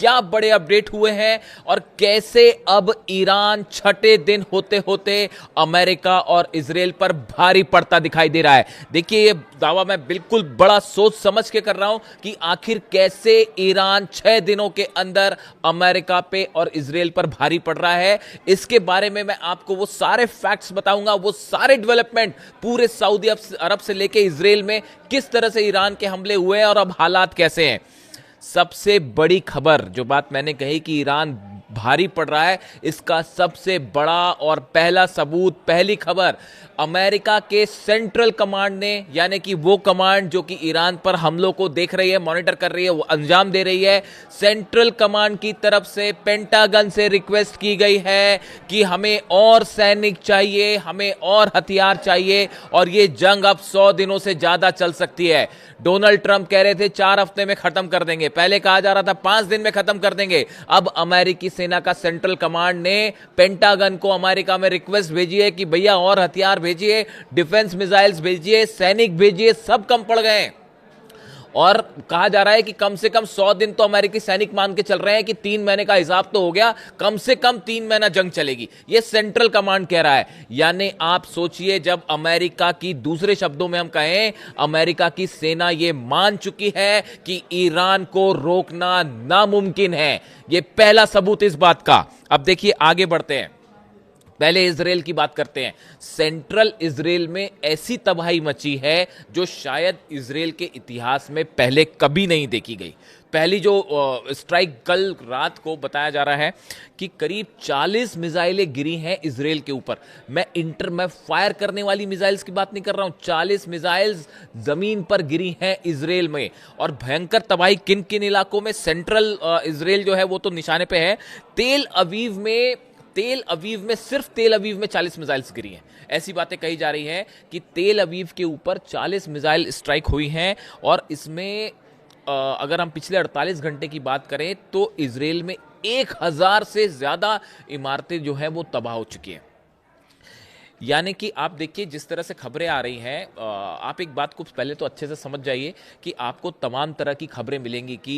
क्या बड़े अपडेट हुए हैं और कैसे अब ईरान छठे दिन होते होते अमेरिका और इजराइल पर भारी पड़ता दिखाई दे रहा है। देखिए, ये दावा मैं बिल्कुल बड़ा सोच समझ के कर रहा हूं कि आखिर कैसे ईरान 6 दिनों के अंदर अमेरिका पे और इजराइल पर भारी पड़ रहा है। इसके बारे में मैं आपको वो सारे फैक्ट्स बताऊंगा, वो सारे डेवलपमेंट पूरे सऊदी अरब से लेके इजराइल में किस तरह से ईरान के हमले हुए हैं और अब हालात कैसे हैं। सबसे बड़ी खबर, जो बात मैंने कही कि ईरान भारी पड़ रहा है, इसका सबसे बड़ा और पहला सबूत, पहली खबर, अमेरिका के सेंट्रल कमांड ने, यानी कि वो कमांड जो कि ईरान पर हमलों को देख रही है, मॉनिटर कर रही है, वो अंजाम दे रही है। सेंट्रल कमांड की तरफ से पेंटागन से रिक्वेस्ट की गई है कि हमें और सैनिक चाहिए, हमें और हथियार चाहिए और ये जंग अब 100 दिनों से ज्यादा चल सकती है। डोनाल्ड ट्रंप कह रहे थे 4 हफ्ते में खत्म कर देंगे, पहले कहा जा रहा था 5 दिन में खत्म कर देंगे। अब अमेरिकी सेना का सेंट्रल कमांड ने पेंटागन को अमेरिका में रिक्वेस्ट भेजी है कि भैया और हथियार भेजिए, डिफेंस मिसाइल्स भेजिए, सैनिक भेजिए, सब कम पड़ गए। और कहा जा रहा है कि कम से कम 100 दिन तो अमेरिकी सैनिक मान के चल रहे हैं कि 3 महीने का हिसाब तो हो गया, कम से कम 3 महीना जंग चलेगी, ये सेंट्रल कमांड कह रहा है। यानी आप सोचिए, जब अमेरिका की, दूसरे शब्दों में हम कहें, अमेरिका की सेना ये मान चुकी है कि ईरान को रोकना नामुमकिन है। ये पहला सबूत इस बात का। अब देखिए, आगे बढ़ते हैं, पहले इजराइल की बात करते हैं। सेंट्रल इजराइल में ऐसी तबाही मची है जो शायद इजराइल के इतिहास में पहले कभी नहीं देखी गई। पहली जो स्ट्राइक कल रात को बताया जा रहा है कि करीब 40 मिसाइलें गिरी हैं इजराइल के ऊपर। मैं फायर करने वाली मिसाइल्स की बात नहीं कर रहा हूं, 40 मिसाइल्स जमीन पर गिरी हैं इजराइल में। और भयंकर तबाही किन किन इलाकों में, सेंट्रल इजराइल जो है वो तो निशाने पे है। तेल अवीव में सिर्फ तेल अवीव में 40 मिसाइल्स गिरी हैं। ऐसी बातें कही जा रही हैं कि तेल अवीव के ऊपर 40 मिसाइल स्ट्राइक हुई हैं। और इसमें अगर हम पिछले 48 घंटे की बात करें तो इजराइल में 1000 से ज्यादा इमारतें जो हैं वो तबाह हो चुकी हैं। यानी कि आप देखिए, जिस तरह से खबरें आ रही हैं, आप एक बात को पहले तो अच्छे से समझ जाइए कि आपको तमाम तरह की खबरें मिलेंगी कि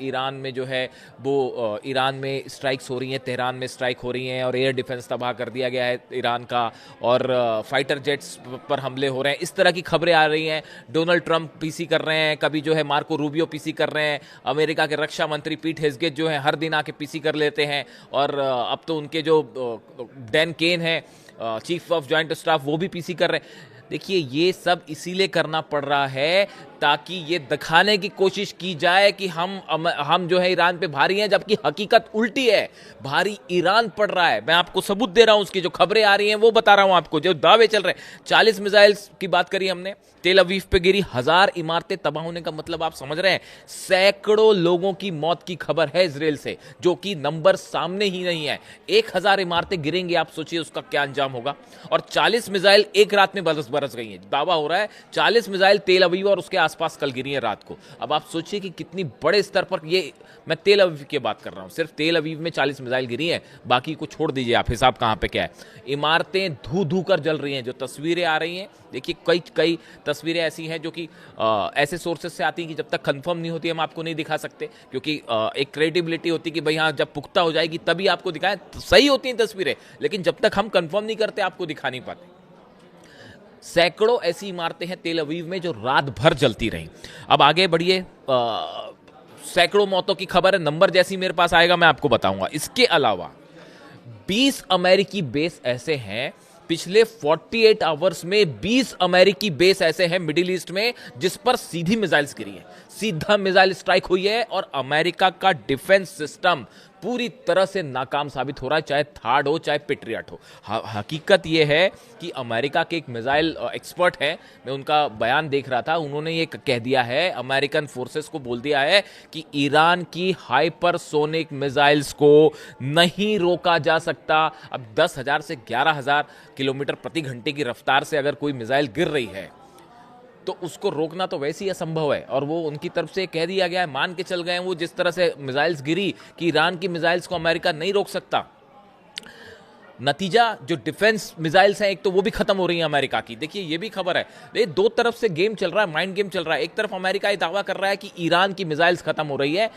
ईरान में जो है वो ईरान में स्ट्राइक्स हो रही हैं, तेहरान में स्ट्राइक हो रही हैं और एयर डिफेंस तबाह कर दिया गया है ईरान का, और फाइटर जेट्स पर हमले हो रहे हैं। इस तरह की खबरें आ रही हैं। डोनाल्ड ट्रंप पीसी कर रहे हैं, कभी जो है मार्को रूबियो पीसी कर रहे हैं, अमेरिका के रक्षा मंत्री पीट हेग्सेट जो है हर दिन आके पीसी कर लेते हैं, और अब तो उनके जो डैन केन है, चीफ ऑफ जॉइंट स्टाफ, वो भी पीसी कर रहे हैं। देखिए, ये सब इसीलिए करना पड़ रहा है ताकि ये दिखाने की कोशिश की जाए कि हम जो है ईरान पे भारी हैं, जबकि हकीकत उल्टी है, भारी ईरान पड़ रहा है। मैं आपको सबूत दे रहा हूं, उसकी जो खबरें आ रही हैं वो बता रहा हूं आपको, जो दावे चल रहे हैं। 40 मिसाइल्स की बात करी हमने, तेल अवीव पे गिरी, 1000 इमारतें तबाह होने का मतलब आप समझ रहे हैं, सैकड़ों लोगों की मौत की खबर है इजराइल से, जो कि नंबर सामने ही नहीं है। 1000 इमारतें गिरेंगी, आप सोचिए उसका क्या अंजाम होगा। और 40 मिसाइल एक रात में बरस गई हैं। दावा हो रहा है 40 मिसाइल तेल अवीव और उसके आसपास कल गिरी हैं रात को। अब आप सोचिए कि कितनी बड़े स्तर पर, ये मैं तेल अवीव की बात कर रहा हूं, सिर्फ तेल अवीव में 40 मिसाइल गिरी हैं, बाकी को छोड़ दीजिए आप, हिसाब कहां पे क्या है। इमारतें धू धू कर जल रही हैं। जो तस्वीरें आ रही हैं, देखिए, कई तस्वीरें ऐसी हैं जो कि ऐसे सोर्सेज से आती हैं कि जब तक कंफर्म नहीं होती हम आपको नहीं दिखा सकते, क्योंकि एक क्रेडिबिलिटी होती है कि भाई हाँ, जब पुख्ता हो जाएगी तभी आपको दिखाएं। सही होती हैं तस्वीरें, लेकिन जब तक हम कंफर्म नहीं करते आपको दिखा नहीं पाते। सैकड़ों ऐसी इमारतें हैं तेल अवीव में जो रात भर जलती रहीं। अब आगे बढ़िए, सैकड़ों मौतों की खबर है, नंबर जैसी मेरे पास आएगा मैं आपको बताऊंगा। इसके अलावा 20 अमेरिकी बेस ऐसे हैं, पिछले 48 आवर्स में 20 अमेरिकी बेस ऐसे हैं मिडिल ईस्ट में जिस पर सीधी मिसाइल्स गिरी है, सीधा मिसाइल स्ट्राइक हुई है। और अमेरिका का डिफेंस सिस्टम पूरी तरह से नाकाम साबित हो रहा है, चाहे थार्ड हो चाहे पेट्रियट हो। हकीकत यह है कि अमेरिका के एक मिसाइल एक्सपर्ट हैं, मैं उनका बयान देख रहा था, उन्होंने ये कह दिया है, अमेरिकन फोर्सेस को बोल दिया है कि ईरान की हाइपरसोनिक मिसाइल्स को नहीं रोका जा सकता। अब 10,000 से 11,000 किलोमीटर प्रति घंटे की रफ्तार से अगर कोई मिसाइल गिर रही है तो उसको रोकना तो वैसे ही असंभव है। और वो उनकी तरफ से कह दिया गया है, मान के चल गए हैं वो, जिस तरह से मिसाइल्स गिरी, कि ईरान की मिसाइल्स को अमेरिका नहीं रोक सकता। नतीजा, जो डिफेंस मिसाइल्स हैं एक तो वो भी खत्म हो रही है अमेरिका की। देखिए, ये भी खबर है, ये दो तरफ से गेम चल रहा है, माइंड गेम चल रहा है। एक तरफ अमेरिका ये दावा कर रहा है कि ईरान की मिसाइल्स खत्म हो रही है,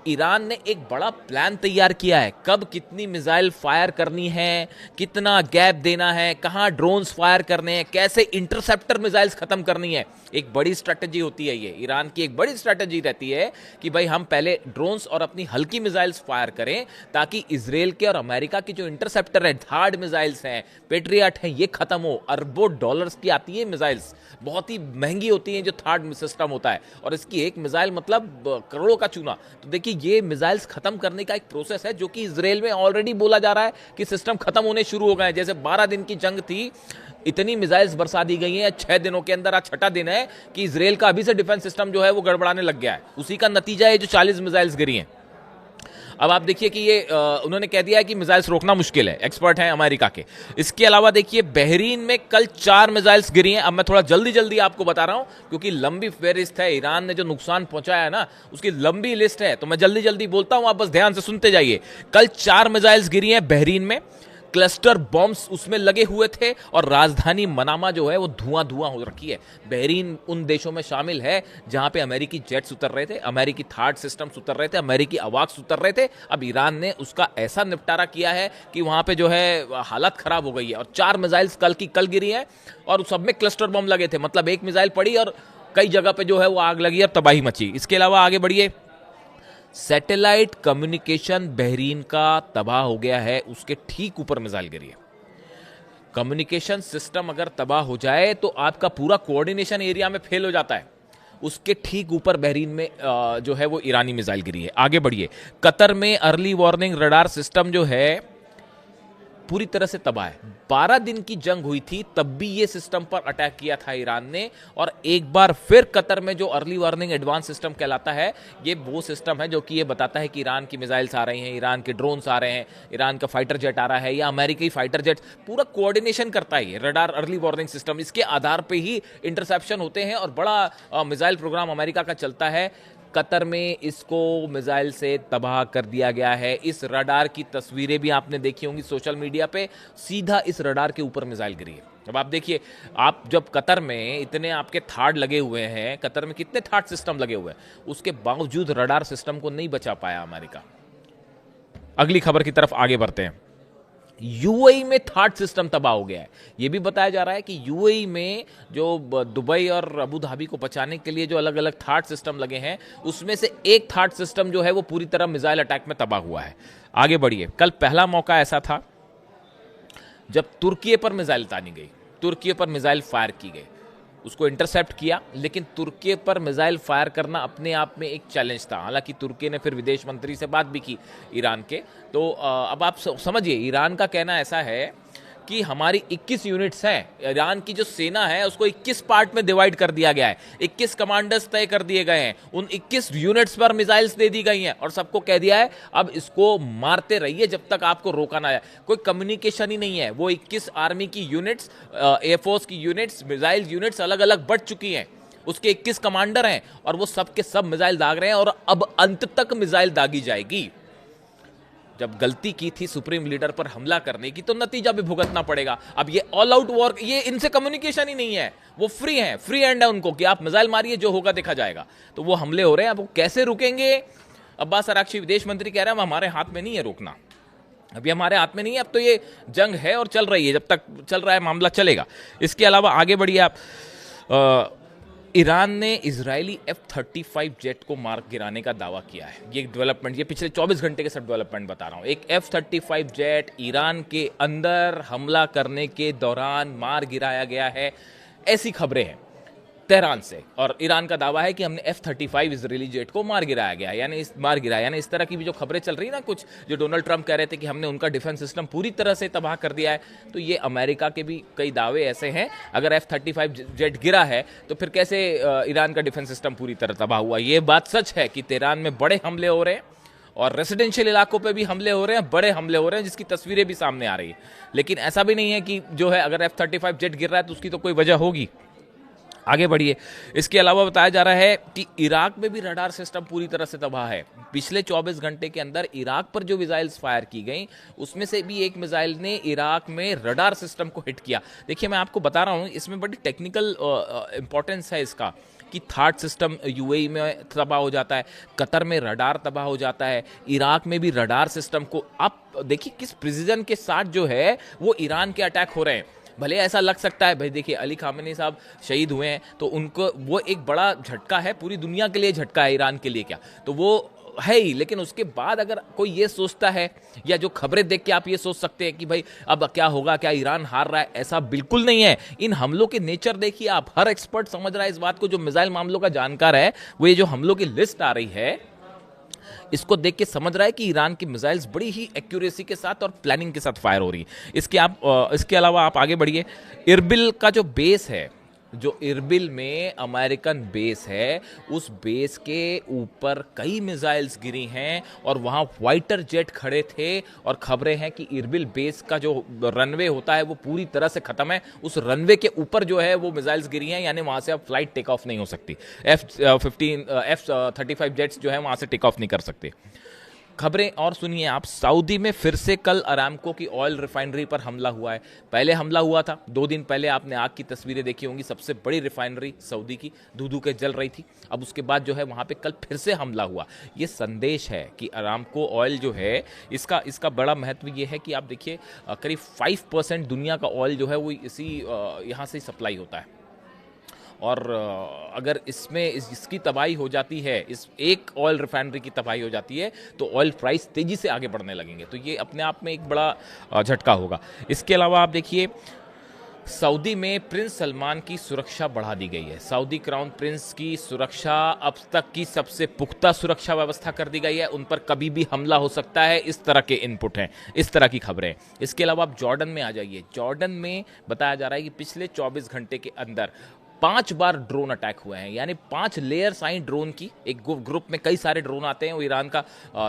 ईरान ने एक बड़ा प्लान तैयार किया है, कब कितनी मिसाइल फायर करनी है, कितना गैप देना है, कहां ड्रोन्स फायर करने हैं, कैसे इंटरसेप्टर मिसाइल्स खत्म करनी है। एक बड़ी स्ट्रेटजी होती है ये, ईरान की एक बड़ी स्ट्रेटजी रहती है कि भाई हम पहले ड्रोन्स और अपनी हल्की मिसाइल्स फायर करें ताकि इजराइल के और अमेरिका की जो इंटरसेप्टर है, थार्ड मिसाइल्स हैं, पेट्रियट हैं, ये खत्म हो। अरबों डॉलर्स की आती है मिसाइल्स, बहुत ही महंगी होती हैं जो थर्ड सिस्टम होता है, और इसकी एक मिसाइल मतलब करोड़ों का चूना। तो देखिए ये मिसाइल्स खत्म करने का एक प्रोसेस है जो कि इजराइल में ऑलरेडी बोला जा रहा है कि सिस्टम खत्म होने शुरू हो गए हैं। जैसे 12 दिन की जंग थी, इतनी मिसाइल्स बरसा दी गई हैं 6 दिनों के अंदर, आज छठा दिन है कि इजराइल का अभी से डिफेंस सिस्टम जो है वो गड़बड़ाने लग गया है। उसी का नतीजा है जो 40 मिसाइल्स गिरी हैं। अब आप देखिए कि ये उन्होंने कह दिया है कि मिसाइल्स रोकना मुश्किल है, एक्सपर्ट हैं अमेरिका के। इसके अलावा देखिए बहरीन में कल 4 मिसाइल्स गिरी हैं। अब मैं थोड़ा जल्दी जल्दी आपको बता रहा हूं क्योंकि लंबी फेहरिस्त है, ईरान ने जो नुकसान पहुंचाया है ना उसकी लंबी लिस्ट है, तो मैं जल्दी जल्दी बोलता हूं, आप बस ध्यान से सुनते जाइए। कल 4 मिसाइल्स गिरी हैं बहरीन में, क्लस्टर बॉम्ब्स उसमें लगे हुए थे, और राजधानी मनामा जो है वो धुआं धुआं हो रखी है। बहरीन उन देशों में शामिल है जहां पे अमेरिकी जेट्स उतर रहे थे, अमेरिकी थार्ड सिस्टम्स उतर रहे थे, अमेरिकी अवाक्स उतर रहे थे। अब ईरान ने उसका ऐसा निपटारा किया है कि वहां पे जो है हालत खराब हो गई है। और 4 मिसाइल्स कल की कल गिरी है और सब में क्लस्टर बम लगे थे, मतलब एक मिसाइल पड़ी और कई जगह पे जो है वो आग लगी और तबाही मची। इसके अलावा आगे बढ़िए, सैटेलाइट कम्युनिकेशन बहरीन का तबाह हो गया है, उसके ठीक ऊपर मिसाइल गिरी है। कम्युनिकेशन सिस्टम अगर तबाह हो जाए तो आपका पूरा कोऑर्डिनेशन एरिया में फेल हो जाता है। उसके ठीक ऊपर बहरीन में जो है वो ईरानी मिसाइल गिरी है। आगे बढ़िए, कतर में अर्ली वार्निंग रडार सिस्टम जो है पूरी तरह से तबाह है। 12 दिन की जंग हुई थी तब भी ये सिस्टम पर अटैक किया था ईरान ने, और एक बार फिर कतर में जो अर्ली वार्निंग एडवांस सिस्टम कहलाता है, ये वो सिस्टम है जो कि ये बताता है कि ईरान की मिसाइल्स आ रही हैं, ईरान के ड्रोन्स आ रहे हैं, ईरान का फाइटर जेट आ रहा है या अमेरिकी फाइटर जेट, पूरा कोऑर्डिनेशन करता है ये रडार अर्ली वार्निंग सिस्टम। इसके आधार पर ही इंटरसेप्शन होते हैं और बड़ा मिसाइल प्रोग्राम अमेरिका का चलता है। कतर में इसको मिसाइल से तबाह कर दिया गया है। इस रडार की तस्वीरें भी आपने देखी होंगी सोशल मीडिया पे, सीधा इस रडार के ऊपर मिसाइल गिरी है। अब आप देखिए, आप जब कतर में इतने आपके थार्ड लगे हुए हैं, कतर में कितने थार्ड सिस्टम लगे हुए हैं, उसके बावजूद रडार सिस्टम को नहीं बचा पाया अमेरिका। अगली खबर की तरफ आगे बढ़ते हैं। यूएई में थार्ड सिस्टम तबाह हो गया है। यह भी बताया जा रहा है कि यूएई में जो दुबई और अबू धाबी को बचाने के लिए जो अलग अलग थार्ड सिस्टम लगे हैं, उसमें से एक थार्ड सिस्टम जो है वो पूरी तरह मिसाइल अटैक में तबाह हुआ है। आगे बढ़िए, कल पहला मौका ऐसा था जब तुर्की पर मिसाइल तानी गई, तुर्की पर मिसाइल फायर की गई, उसको इंटरसेप्ट किया, लेकिन तुर्की पर मिसाइल फायर करना अपने आप में एक चैलेंज था। हालांकि तुर्की ने फिर विदेश मंत्री से बात भी की ईरान के। तो अब आप समझिए, ईरान का कहना ऐसा है कि हमारी 21 यूनिट्स हैं, ईरान की जो सेना है उसको 21 पार्ट में डिवाइड कर दिया गया है, 21 कमांडर्स तय कर दिए गए हैं, उन 21 यूनिट्स पर मिसाइल्स दे दी गई हैं और सबको कह दिया है अब इसको मारते रहिए जब तक आपको रोका ना जाए। कोई कम्युनिकेशन ही नहीं है। वो 21 आर्मी की यूनिट्स, एयरफोर्स की यूनिट्स, मिसाइल यूनिट्स अलग अलग बढ़ चुकी हैं, उसके 21 कमांडर हैं और वो सब के सब मिसाइल दाग रहे हैं और अब अंत तक मिसाइल दागी जाएगी। जब गलती की थी सुप्रीम लीडर पर हमला करने की तो नतीजा भी भुगतना पड़ेगा। अब ये ऑल आउट वॉर, ये इनसे कम्युनिकेशन ही नहीं है, वो फ्री हैं, फ्री हैंड है उनको कि आप मिसाइल मारिए, जो होगा देखा जाएगा। तो वो हमले हो रहे हैं, अब वो कैसे रुकेंगे? अब्बास अराक्ची विदेश मंत्री कह रहे हैं हमारे हाथ में नहीं है रोकना, अभी हमारे हाथ में नहीं है, अब तो ये जंग है और चल रही है, जब तक चल रहा है मामला चलेगा। इसके अलावा आगे बढ़िए आप, ईरान ने इजरायली F-35 जेट को मार गिराने का दावा किया है। ये डेवलपमेंट, ये पिछले 24 घंटे के सब डेवलपमेंट बता रहा हूँ। एक F-35 जेट ईरान के अंदर हमला करने के दौरान मार गिराया गया है, ऐसी खबरें हैं तेहरान से। और ईरान का दावा है कि हमने F-35 इजरायली जेट को मार गिराया गया, यानी इस तरह की भी जो खबरें चल रही है ना, कुछ जो डोनाल्ड ट्रंप कह रहे थे कि हमने उनका डिफेंस सिस्टम पूरी तरह से तबाह कर दिया है, तो ये अमेरिका के भी कई दावे ऐसे हैं। अगर F-35 जेट गिरा है तो फिर कैसे ईरान का डिफेंस सिस्टम पूरी तरह तबाह हुआ? ये बात सच है कि तेहरान में बड़े हमले हो रहे हैं और रेसिडेंशियल इलाकों पे भी हमले हो रहे हैं, बड़े हमले हो रहे हैं, जिसकी तस्वीरें भी सामने आ रही है। लेकिन ऐसा भी नहीं है कि जो है अगर F-35 जेट गिर रहा है तो उसकी तो कोई वजह होगी। आगे बढ़िए, इसके अलावा बताया जा रहा है कि इराक में भी रडार सिस्टम पूरी तरह से तबाह है। पिछले 24 घंटे के अंदर इराक पर जो मिसाइल्स फायर की गई, उसमें से भी एक मिसाइल ने इराक में रडार सिस्टम को हिट किया। देखिए, मैं आपको बता रहा हूं, इसमें बड़ी टेक्निकल इंपॉर्टेंस है इसका कि थार्ड सिस्टम यूएई में तबाह हो जाता है, कतर में रडार तबाह हो जाता है, इराक में भी रडार सिस्टम को आप देखिए किस प्रिसीजन के साथ जो है वो ईरान के अटैक हो रहे हैं। भले ऐसा लग सकता है भाई देखिए अली खामेनी साहब शहीद हुए हैं तो उनको वो एक बड़ा झटका है, पूरी दुनिया के लिए झटका है, ईरान के लिए क्या, तो वो है ही। लेकिन उसके बाद अगर कोई ये सोचता है या जो खबरें देख के आप ये सोच सकते हैं कि भाई अब क्या होगा, क्या ईरान हार रहा है, ऐसा बिल्कुल नहीं है। इन हमलों के नेचर देखिए आप, हर एक्सपर्ट समझ रहा है इस बात को, जो मिसाइल मामलों का जानकार है वो ये जो हमलों की लिस्ट आ रही है इसको देख के समझ रहा है कि ईरान की मिसाइल्स बड़ी ही एक्यूरेसी के साथ और प्लानिंग के साथ फायर हो रही है। इसके अलावा आप आगे बढ़िए, इरबिल का जो बेस है, जो इरबिल में अमेरिकन बेस है, उस बेस के ऊपर कई मिसाइल्स गिरी हैं और वहाँ फाइटर जेट खड़े थे और खबरें हैं कि इरबिल बेस का जो रनवे होता है वो पूरी तरह से ख़त्म है। उस रनवे के ऊपर जो है वो मिसाइल्स गिरी हैं, यानी वहाँ से अब फ्लाइट टेक ऑफ नहीं हो सकती। F-35 जेट्स जो है वहाँ से टेक ऑफ नहीं कर सकते। खबरें और सुनिए आप, सऊदी में फिर से कल अरामको की ऑयल रिफाइनरी पर हमला हुआ है। पहले हमला हुआ था 2 दिन पहले, आपने आग की तस्वीरें देखी होंगी, सबसे बड़ी रिफाइनरी सऊदी की धू धू के जल रही थी। अब उसके बाद जो है वहाँ पे कल फिर से हमला हुआ। ये संदेश है कि अरामको ऑयल जो है इसका बड़ा महत्व ये है कि आप देखिए करीब 5% दुनिया का ऑयल जो है वो इसी यहाँ से सप्लाई होता है। और अगर इसकी तबाही हो जाती है, इस एक ऑयल रिफाइनरी की तबाही हो जाती है तो ऑयल प्राइस तेज़ी से आगे बढ़ने लगेंगे, तो ये अपने आप में एक बड़ा झटका होगा। इसके अलावा आप देखिए सऊदी में प्रिंस सलमान की सुरक्षा बढ़ा दी गई है। सऊदी क्राउन प्रिंस की सुरक्षा अब तक की सबसे पुख्ता सुरक्षा व्यवस्था कर दी गई है, उन पर कभी भी हमला हो सकता है, इस तरह के इनपुट हैं, इस तरह की खबरें। इसके अलावा आप जॉर्डन में आ जाइए। जॉर्डन में बताया जा रहा है कि पिछले 24 घंटे के अंदर 5 बार ड्रोन अटैक हुए हैं, यानी 5 लेयर्स आई ड्रोन की। एक ग्रुप में कई सारे ड्रोन आते हैं, वो ईरान का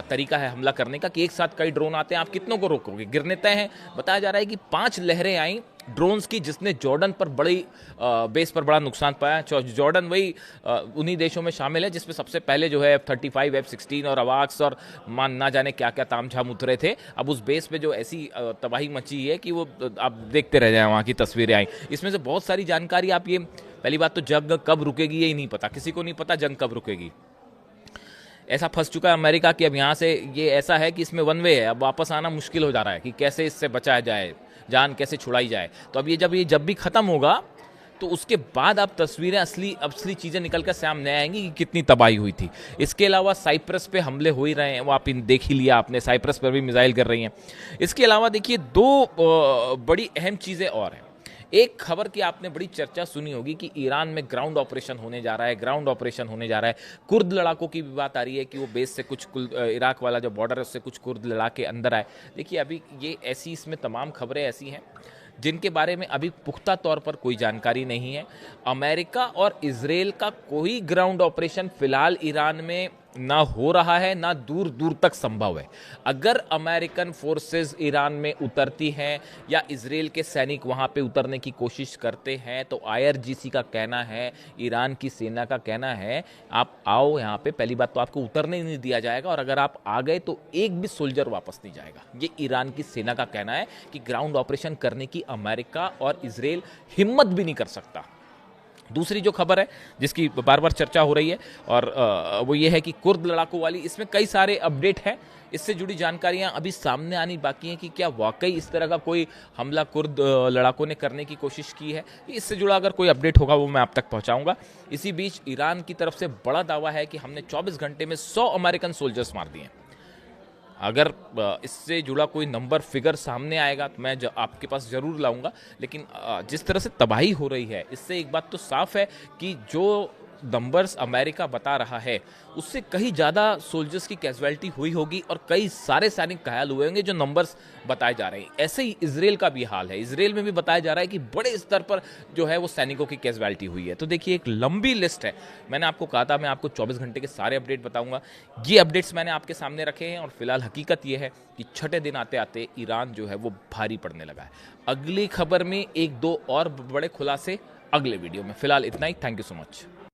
तरीका है हमला करने का कि एक साथ कई ड्रोन आते हैं, आप कितनों को रोकोगे, गिरने तय हैं। बताया जा रहा है कि 5 लहरें आई ड्रोन्स की, जिसने जॉर्डन पर बड़ी बेस पर बड़ा नुकसान पाया। जॉर्डन वही उन्हीं देशों में शामिल है जिसमें सबसे पहले जो है F-35 F-16 और अवाक्स और मान ना जाने क्या क्या तामझाम उतरे थे। अब उस बेस पे जो ऐसी तबाही मची है कि वो आप देखते रह जाए, वहाँ की तस्वीरें आई। इसमें से बहुत सारी जानकारी आप ये, पहली बात तो जंग कब रुकेगी ये ही नहीं पता, किसी को नहीं पता जंग कब रुकेगी। ऐसा फंस चुका है अमेरिका कि अब यहाँ से ये ऐसा है कि इसमें वन वे है, अब वापस आना मुश्किल हो जा रहा है कि कैसे इससे बचाया जाए, जान कैसे छुड़ाई जाए। तो अब ये जब भी खत्म होगा तो उसके बाद आप तस्वीरें असली चीज़ें निकल कर सामने आएंगी कि कितनी तबाही हुई थी। इसके अलावा साइप्रस पे हमले हो ही रहे हैं, वो आप देख ही लिया आपने, साइप्रस पर भी मिसाइल कर रही हैं। इसके अलावा देखिए 2 बड़ी अहम चीज़ें और हैं। एक खबर की आपने बड़ी चर्चा सुनी होगी कि ईरान में ग्राउंड ऑपरेशन होने जा रहा है, कुर्द लड़ाकों की भी बात आ रही है कि वो बेस से कुछ इराक वाला जो बॉर्डर है उससे कुछ कुर्द लड़ाके अंदर आए। देखिए अभी ये इसमें तमाम खबरें ऐसी हैं जिनके बारे में अभी पुख्ता तौर पर कोई जानकारी नहीं है। अमेरिका और इजराइल का कोई ग्राउंड ऑपरेशन फिलहाल ईरान में ना हो रहा है, ना दूर दूर तक संभव है। अगर अमेरिकन फोर्सेस ईरान में उतरती हैं या इजराइल के सैनिक वहां पे उतरने की कोशिश करते हैं तो IRGC का कहना है, ईरान की सेना का कहना है, आप आओ यहाँ पे, पहली बात तो आपको उतरने नहीं दिया जाएगा और अगर आप आ गए तो एक भी सोल्जर वापस नहीं जाएगा। ये ईरान की सेना का कहना है कि ग्राउंड ऑपरेशन करने की अमेरिका और इजराइल हिम्मत भी नहीं कर सकता। दूसरी जो खबर है जिसकी बार बार चर्चा हो रही है और वो ये है कि कुर्द लड़ाकों वाली, इसमें कई सारे अपडेट हैं, इससे जुड़ी जानकारियां अभी सामने आनी बाकी हैं कि क्या वाकई इस तरह का कोई हमला कुर्द लड़ाकों ने करने की कोशिश की है। इससे जुड़ा अगर कोई अपडेट होगा वो मैं आप तक पहुंचाऊंगा। इसी बीच ईरान की तरफ से बड़ा दावा है कि हमने 24 घंटे में 100 अमेरिकन सोल्जर्स मार दिए। अगर इससे जुड़ा कोई नंबर फिगर सामने आएगा तो मैं आपके पास ज़रूर लाऊंगा, लेकिन जिस तरह से तबाही हो रही है इससे एक बात तो साफ है कि जो नंबर्स अमेरिका बता रहा है उससे कहीं ज़्यादा सोल्जर्स की कैजुअलिटी हुई होगी और कई सारे सैनिक घायल हुए होंगे जो नंबर्स बताए जा रहे हैं। ऐसे ही इजराइल का भी हाल है, इजराइल में भी बताया जा रहा है कि बड़े स्तर पर जो है वो सैनिकों की कैजुअलिटी हुई है। तो देखिए एक लंबी लिस्ट है, मैंने आपको कहा था मैं आपको 24 घंटे के सारे अपडेट बताऊंगा। ये अपडेट्स मैंने आपके सामने रखे हैं और फिलहाल हकीकत ये है कि छठे दिन आते आते ईरान जो है वो भारी पड़ने लगा है। अगली खबर में 1-2 और बड़े खुलासे अगले वीडियो में। फिलहाल इतना ही, थैंक यू सो मच।